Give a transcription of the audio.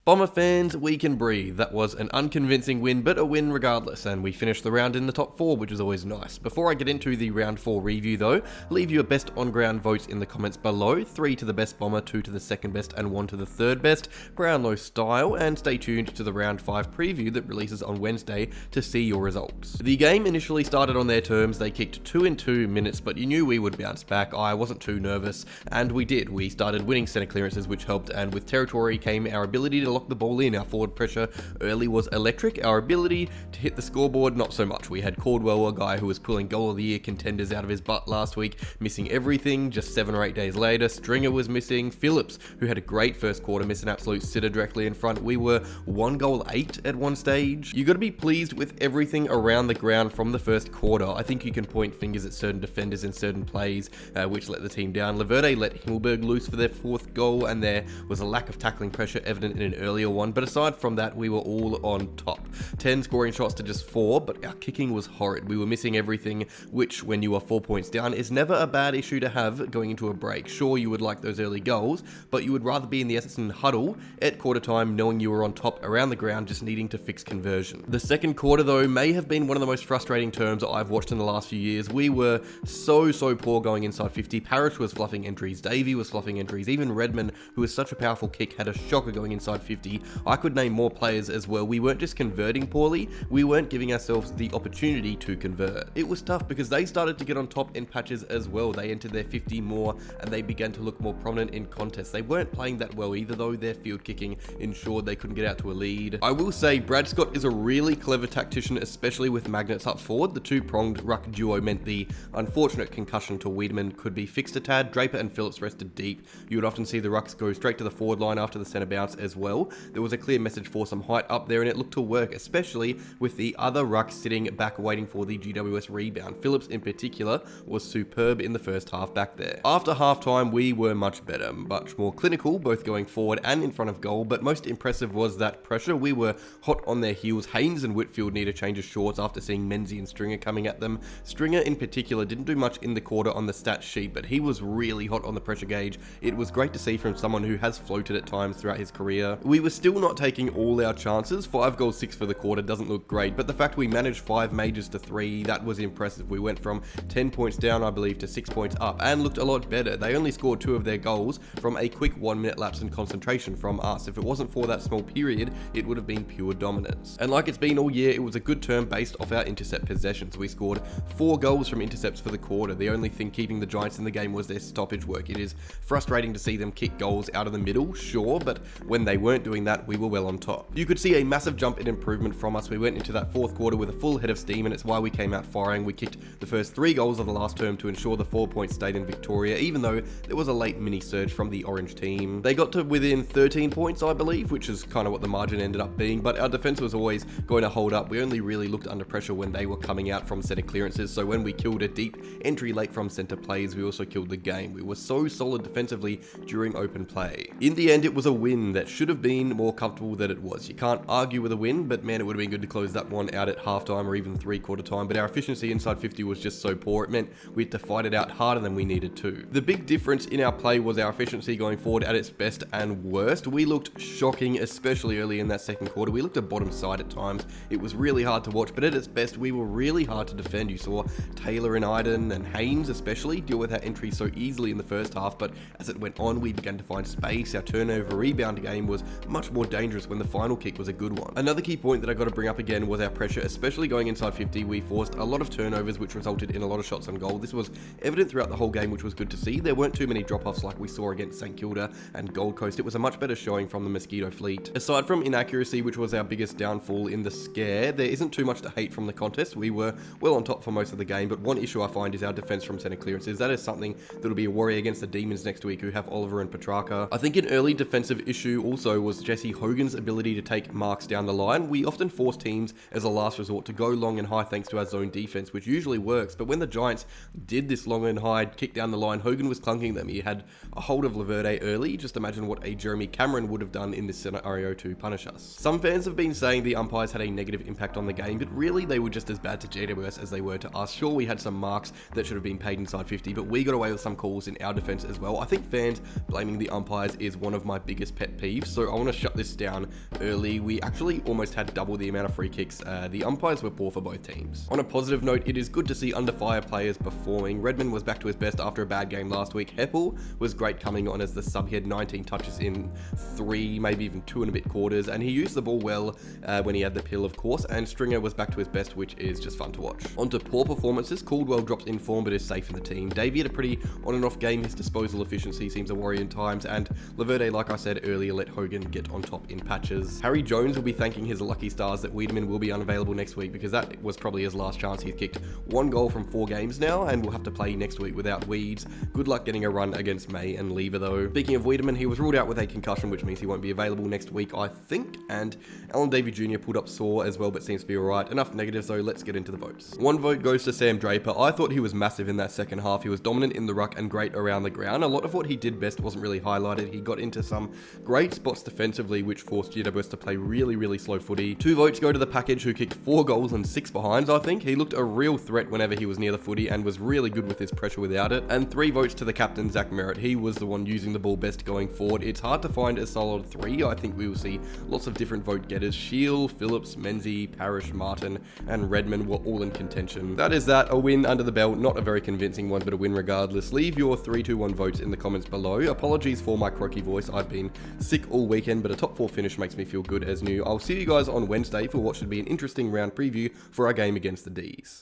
Bomber fans, we can breathe. That was an unconvincing win, but a win regardless, and we finished the round in the top 4, which is always nice. Before I get into the round 4 review though, leave your best on-ground votes in the comments below. 3 to the best Bomber, 2 to the second best, and 1 to the third best, Brownlow style, and stay tuned to the round 5 preview that releases on Wednesday to see your results. The game initially started on their terms. They kicked 2 in 2 minutes, but you knew we would bounce back. I wasn't too nervous, and we did. We started winning centre clearances, which helped, and with territory came our ability to lock the ball in. Our forward pressure early was electric. Our ability to hit the scoreboard, not so much. We had Caldwell, a guy who was pulling goal of the year contenders out of his butt last week, missing everything just 7 or 8 days later. Stringer was missing. Phillips, who had a great first quarter, missed an absolute sitter directly in front. We were 1 goal 8 at one stage. You got to be pleased with everything around the ground from the first quarter. I think you can point fingers at certain defenders in certain plays, which let the team down. Laverde let Himmelberg loose for their 4th goal, and there was a lack of tackling pressure evident in an earlier one, but aside from that, we were all on top. 10 scoring shots to just 4, but our kicking was horrid. We were missing everything, which, when you are 4 points down, is never a bad issue to have going into a break. Sure, you would like those early goals, but you would rather be in the Essendon huddle at quarter time knowing you were on top around the ground, just needing to fix conversion. The second quarter, though, may have been one of the most frustrating terms I've watched in the last few years. We were so poor going inside 50. Parrish was fluffing entries. Davey was fluffing entries. Even Redmond, who is such a powerful kick, had a shocker going inside 50. I could name more players as well. We weren't just converting poorly, we weren't giving ourselves the opportunity to convert. It was tough because they started to get on top in patches as well. They entered their 50 more and they began to look more prominent in contests. They weren't playing that well either, though. Their field kicking ensured they couldn't get out to a lead. I will say Brad Scott is a really clever tactician, especially with magnets up forward. The 2-pronged ruck duo meant the unfortunate concussion to Wiedemann could be fixed a tad. Draper and Phillips rested deep. You would often see the rucks go straight to the forward line after the centre bounce as well. There was a clear message for some height up there, and it looked to work, especially with the other ruck sitting back waiting for the GWS rebound. Phillips in particular was superb in the first half back there. After halftime, we were much better, much more clinical, both going forward and in front of goal, but most impressive was that pressure. We were hot on their heels. Haynes and Whitfield need a change of shorts after seeing Menzies and Stringer coming at them. Stringer in particular didn't do much in the quarter on the stat sheet, but he was really hot on the pressure gauge. It was great to see from someone who has floated at times throughout his career. We were still not taking all our chances. 5 goals 6 for the quarter doesn't look great, but the fact we managed 5 majors to 3, that was impressive. We went from 10 points down, I believe, to 6 points up and looked a lot better. They only scored 2 of their goals from a quick 1-minute lapse in concentration from us. If it wasn't for that small period, it would have been pure dominance. And like it's been all year, it was a good term based off our intercept possessions. We scored 4 goals from intercepts for the quarter. The only thing keeping the Giants in the game was their stoppage work. It is frustrating to see them kick goals out of the middle, sure, but when they weren't doing that, we were well on top. You could see a massive jump in improvement from us. We went into that 4th quarter with a full head of steam, and it's why we came out firing. We kicked the first 3 goals of the last term to ensure the 4 points stayed in Victoria, even though there was a late mini surge from the Orange team. They got to within 13 points, I believe, which is kind of what the margin ended up being, but our defense was always going to hold up. We only really looked under pressure when they were coming out from center clearances, so when we killed a deep entry late from center plays, we also killed the game. We were so solid defensively during open play. In the end, it was a win that should have been more comfortable than it was. You can't argue with a win, but man, it would have been good to close that one out at halftime or even 3/4 time, but our efficiency inside 50 was just so poor. It meant we had to fight it out harder than we needed to. The big difference in our play was our efficiency going forward at its best and worst. We looked shocking, especially early in that second quarter. We looked at bottom side at times. It was really hard to watch, but at its best, we were really hard to defend. You saw Taylor and Iden and Haynes especially deal with our entries so easily in the first half, but as it went on, we began to find space. Our turnover rebound game was much more dangerous when the final kick was a good one. Another key point that I got to bring up again was our pressure, especially going inside 50. We forced a lot of turnovers, which resulted in a lot of shots on goal. This was evident throughout the whole game, which was good to see. There weren't too many drop-offs like we saw against St Kilda and Gold Coast. It was a much better showing from the Mosquito fleet. Aside from inaccuracy, which was our biggest downfall in the scare, there isn't too much to hate from the contest. We were well on top for most of the game, but one issue I find is our defense from center clearances. That is something that'll be a worry against the Demons next week, who have Oliver and Petrarca. I think an early defensive issue also was Jesse Hogan's ability to take marks down the line. We often force teams as a last resort to go long and high thanks to our zone defense, which usually works, but when the Giants did this long and high kick down the line, Hogan was clunking them. He had a hold of Laverde early. Just imagine what a Jeremy Cameron would have done in this scenario to punish us. Some fans have been saying the umpires had a negative impact on the game, but really they were just as bad to GWS as they were to us. Sure, we had some marks that should have been paid inside 50, but we got away with some calls in our defense as well. I think fans blaming the umpires is one of my biggest pet peeves, so I want to shut this down early. We actually almost had double the amount of free kicks. The umpires were poor for both teams. On a positive note, it is good to see under fire players performing. Redmond was back to his best after a bad game last week. Heppel was great coming on as the sub. He had 19 touches in 3, maybe even 2 and a bit quarters, and he used the ball well when he had the pill, of course, and Stringer was back to his best, which is just fun to watch. On to poor performances. Caldwell drops in form but is safe in the team. Davey had a pretty on and off game. His disposal efficiency seems a worry in times, and Laverde, like I said earlier, let Hogan get on top in patches. Harry Jones will be thanking his lucky stars that Wiedemann will be unavailable next week, because that was probably his last chance. He's kicked 1 goal from 4 games now, and will have to play next week without Weeds. Good luck getting a run against May and Lever though. Speaking of Wiedemann, he was ruled out with a concussion, which means he won't be available next week, I think, and Alan Davey Jr. pulled up sore as well, but seems to be alright. Enough negatives though, let's get into the votes. 1 vote goes to Sam Draper. I thought he was massive in that second half. He was dominant in the ruck and great around the ground. A lot of what he did best wasn't really highlighted. He got into some great spots defensively, which forced GWS to play really slow footy. 2 votes go to the package, who kicked 4 goals and 6 behinds, I think. He looked a real threat whenever he was near the footy and was really good with his pressure without it. And 3 votes to the captain, Zach Merritt. He was the one using the ball best going forward. It's hard to find a solid 3. I think we will see lots of different vote getters. Shield, Phillips, Menzies, Parrish, Martin, and Redmond were all in contention. That is that. A win under the belt. Not a very convincing one, but a win regardless. Leave your 3-2-1 votes in the comments below. Apologies for my croaky voice. I've been sick all weekend, but a top 4 finish makes me feel good as new. I'll see you guys on Wednesday for what should be an interesting round preview for our game against the D's.